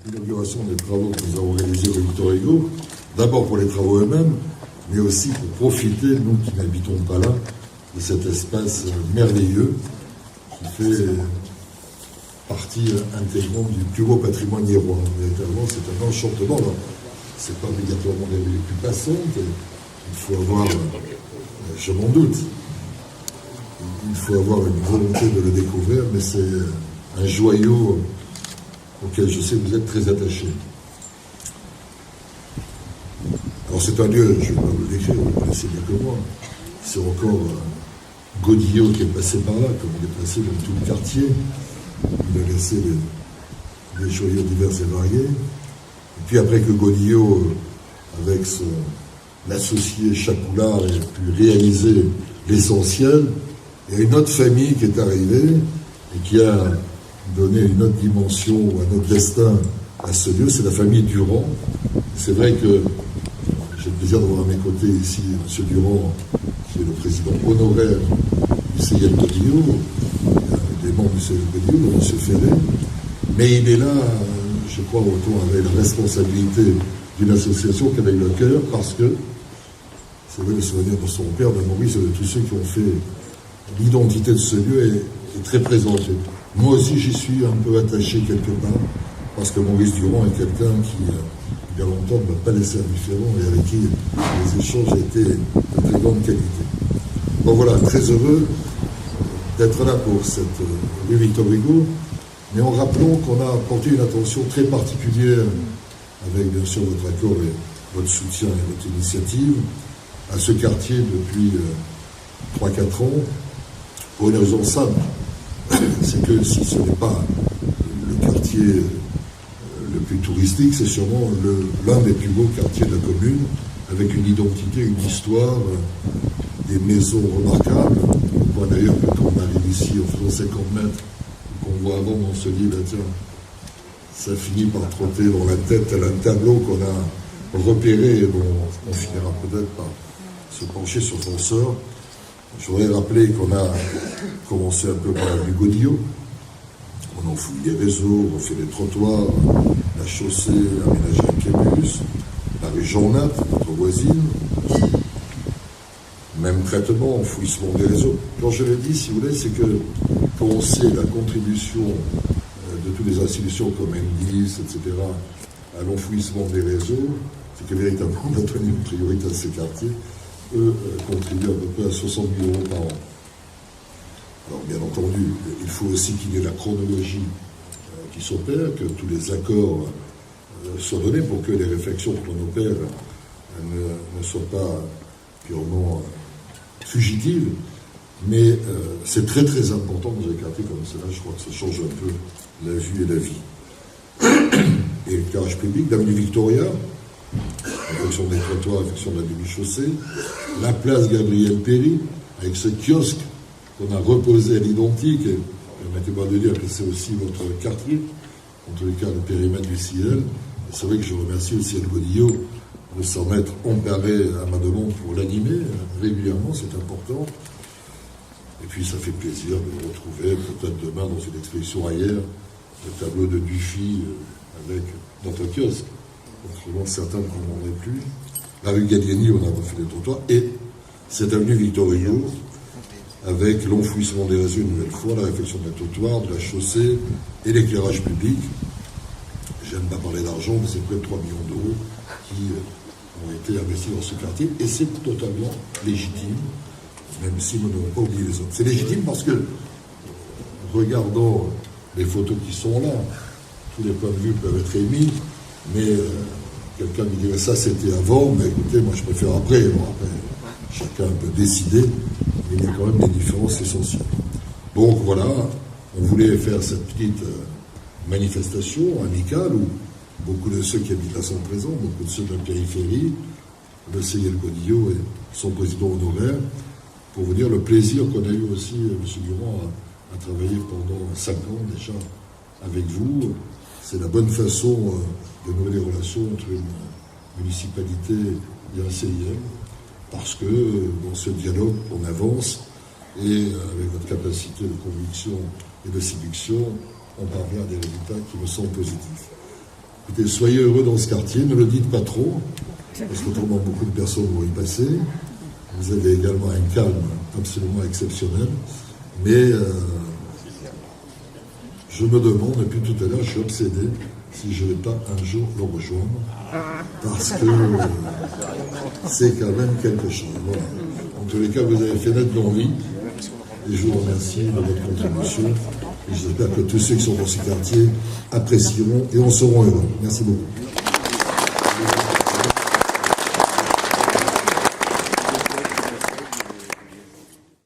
l'inauguration des travaux que nous avons réalisés rue Victor Hugo, d'abord pour les travaux eux-mêmes, mais aussi pour profiter, nous qui n'habitons pas là, de cet espace merveilleux qui fait partie intégrante du plus beau patrimoine iérois. Véritablement, c'est un enchantement. Ce n'est pas obligatoirement des rues les plus passantes. Il faut avoir, je m'en doute, il faut avoir une volonté de le découvrir, mais c'est un joyau auquel je sais que vous êtes très attachés. Alors c'est un lieu, je ne vais pas vous le décrire, vous le connaissez bien que moi. C'est encore Godillot qui est passé par là, comme il est passé dans tout le quartier. Il a laissé des joyaux divers et variés. Et puis après que Godillot, avec l'associé Chapoulard, ait pu réaliser l'essentiel, il y a une autre famille qui est arrivée et qui a donné une autre dimension, un autre destin à ce lieu, c'est la famille Durand. C'est vrai que j'ai le plaisir d'avoir à mes côtés ici M. Durand, qui est le président honoraire du CIL Godillot, des membres du CIL Godillot, M. Ferré, mais il est là, je crois, autour avec la responsabilité d'une association qui avait le cœur, parce que c'est vrai, le souvenir de son père, de Maurice, et de tous ceux qui ont fait l'identité de ce lieu est très présentée. Moi aussi, j'y suis un peu attaché quelque part, parce que Maurice Durand est quelqu'un qui, il y a longtemps, ne m'a pas laissé indifférent et avec qui les échanges étaient de très grande qualité. Bon voilà, très heureux d'être là pour cette rue Victor Hugo, mais en rappelant qu'on a apporté une attention très particulière, avec bien sûr votre accord et votre soutien et votre initiative, à ce quartier depuis 3-4 ans, pour une raison simple. C'est que si ce n'est pas le quartier le plus touristique, c'est sûrement l'un des plus beaux quartiers de la commune, avec une identité, une histoire, des maisons remarquables. On voit d'ailleurs que quand on arrive ici en faisant 50 mètres, qu'on voit avant, on se dit, tiens, ça finit par trotter dans la tête tel un tableau qu'on a repéré et dont on finira peut-être par se pencher sur son sort. Je voudrais rappeler qu'on a commencé un peu par la rue Godillot. On enfouit les réseaux, on fait les trottoirs, la chaussée, aménagée un quai-bus, la rue Jean-Nat, notre voisine. Même traitement, enfouissement des réseaux. Quand je l'ai dit, si vous voulez, c'est que quand on sait la contribution de toutes les institutions comme Enedis, etc., à l'enfouissement des réseaux, c'est que véritablement on a donné une priorité à ces quartiers. Eux contribuent à peu près à 60 000 € par an. Alors bien entendu, il faut aussi qu'il y ait la chronologie qui s'opère, que tous les accords soient donnés pour que les réflexions que l'on opère ne soient pas purement fugitives. Mais c'est très très important dans un quartier comme cela, je crois que ça change un peu la vue et la vie. Et le carrelage public, l'avenue Victoria, en fonction des trottoirs, en fonction de la demi-chaussée, la place Gabriel Péry, avec ce kiosque qu'on a reposé à l'identique, et permettez-moi de dire que c'est aussi votre quartier, en tous les cas le périmètre du CIL. C'est vrai que je remercie aussi le Godillot de s'en mettre emparé à ma demande pour l'animer régulièrement, c'est important. Et puis ça fait plaisir de vous retrouver peut-être demain dans une exposition ailleurs, le tableau de Dufy avec notre kiosque. Autrement, certains ne comprendraient plus. La rue Gallieni, on a refait les trottoirs. Et cette avenue Victor Hugo, avec l'enfouissement des réseaux une nouvelle fois, la réfection des trottoirs, de la chaussée et l'éclairage public. J'aime pas parler d'argent, mais c'est près de 3 millions d'euros qui ont été investis dans ce quartier. Et c'est totalement légitime, même si nous n'avons pas oublié les autres. C'est légitime parce que, regardant les photos qui sont là, tous les points de vue peuvent être émis, mais quelqu'un me dirait ça c'était avant, mais écoutez, moi je préfère après. Bon, après, chacun peut décider, mais il y a quand même des différences essentielles. Donc voilà, on voulait faire cette petite manifestation amicale où beaucoup de ceux qui habitent là sont présents, beaucoup de ceux de la périphérie, le CIL Godillot et son président honoraire, pour vous dire le plaisir qu'on a eu aussi, M. Durand, à travailler pendant 5 ans déjà avec vous. C'est la bonne façon de nouer les relations entre une municipalité et un CIL, parce que dans ce dialogue, on avance et avec votre capacité de conviction et de séduction, on parvient à des résultats qui me semblent positifs. Écoutez, soyez heureux dans ce quartier, ne le dites pas trop, parce qu'autrement beaucoup de personnes vont y passer. Vous avez également un calme absolument exceptionnel, mais je me demande, depuis tout à l'heure, je suis obsédé, si je ne vais pas un jour le rejoindre, parce que c'est quand même quelque chose. Voilà. En tous les cas, vous avez fait naître l'envie, et je vous remercie de votre contribution. Et j'espère que tous ceux qui sont dans ce quartier apprécieront et en seront heureux. Merci beaucoup.